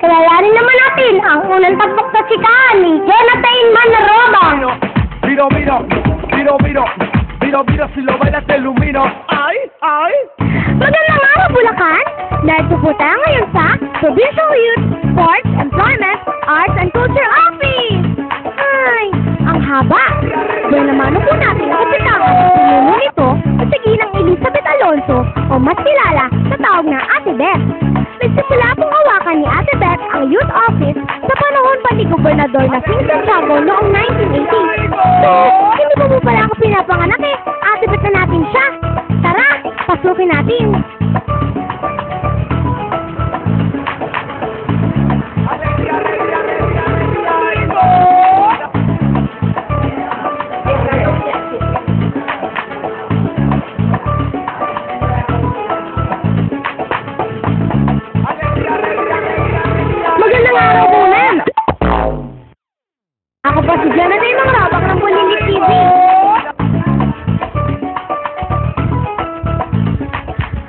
Kilalanin naman natin ang unang tampok na sikaan ni Jonathan Manarobang. Miro, miro, miro, miro, miro, miro, si lo bailas te ilumino. Ay, ay. Magandang araw, Bulacan! Narito po tayo ngayon sa Provincial Youth, Sports, Employment, Arts and Culture Office! Ay, ang haba! Diyan naman po natin ang kapitangan ng pinuno nito at siginang Elizabeth Alonso o mas kilala sa tawag na Ate Beth. Nagsimula pong hawakan ni Ate Beth ang youth office sa panahon pa ni Gobernador na Sing Santiago noong 1980. So, hindi po pala ako pinapanganak eh. Ate Beth na natin siya. Tara, pasukin natin. Magandang araw po, ma'am. Ako pa si Jonathan Manarobang ng Bulilit TV.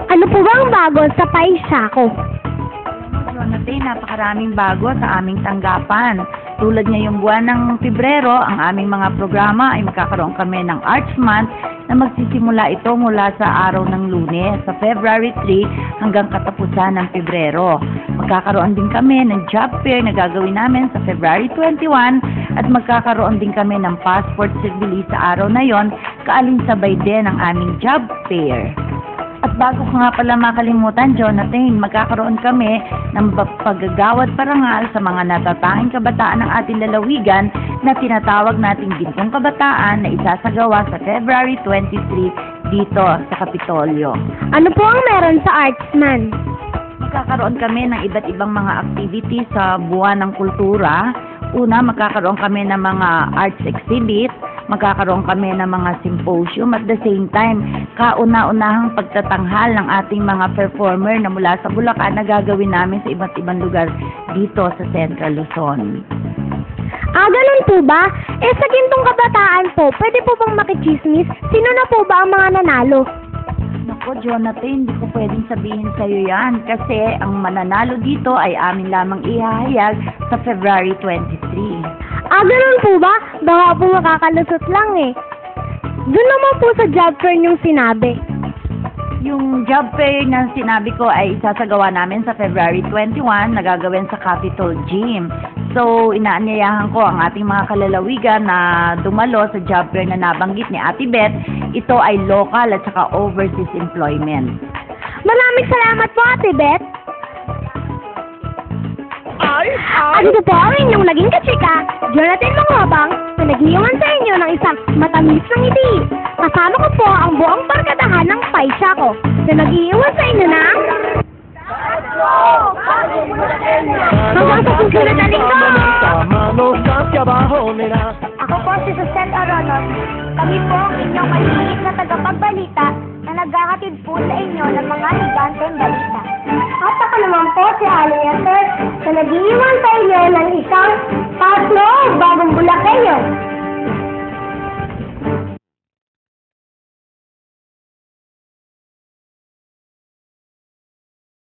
Ano po ba ang bago sa paisa ko? Jonathan, napakaraming bago sa aming tanggapan. Tulad ngayong buwan ng Pebrero, ang aming mga programa ay magkakaroon kami ng Arts Month na magsisimula ito mula sa araw ng Lunes, sa February 3 hanggang katapusan ng Pebrero. Magkakaroon din kami ng job fair na gagawin namin sa February 21 at magkakaroon din kami ng passport release sa araw na yon, kaalinsabay din ang aming job fair. At bago ko nga pala makalimutan, Jonathan, magkakaroon kami ng paggagawad parangal sa mga natatanging kabataan ng ating lalawigan na tinatawag nating Gintong Kabataan na isasagawa sa February 23 dito sa Kapitolyo. Ano po ang meron sa Artsman? Magkakaroon kami ng iba't ibang mga activities sa buwan ng kultura. Una, magkakaroon kami ng mga arts exhibit, magkakaroon kami ng mga symposium at the same time, kauna-unahang pagtatanghal ng ating mga performer na mula sa Bulacan na gagawin namin sa iba't ibang lugar dito sa Central Luzon. Ganun po ba? Sa Gintong Kabataan po, pwede po bang makichismis? Sino na po ba ang mga nanalo? Naku, Jonathan, hindi ko pwedeng sabihin sa'yo yan kasi ang mananalo dito ay amin lamang ihahayag sa February 23. Ganun po ba? Baka po makakalusot lang eh. Doon naman po sa job fair niyong sinabi. Yung job fair na sinabi ko ay isasagawa namin sa February 21 na gagawin sa Capitol Gym. So, inaanyayahan ko ang ating mga kalalawigan na dumalo sa job fair na nabanggit ni Ate Beth. Ito ay local at saka overseas employment. Maraming salamat po, Ate Beth. Ay, ay. Ano po ang inyong naging katsika, Jonathan Manarobang, na nag-iwan sa inyo ng isang matamis na ngiti. Kasama ko po ang buong barkadahan ng paisa ko na nag-iwan sa inyo ng... Hanggang sa susunod na linggo! Ako po si Susel Aronos. Kami po ang inyong maliliit na tagapagbalita na naghahatid po sa inyo ng mga higanteng balita. At ako naman po si Alia Sir na nag-iwan sa inyo ng isang Paslo Bagong Bulacan.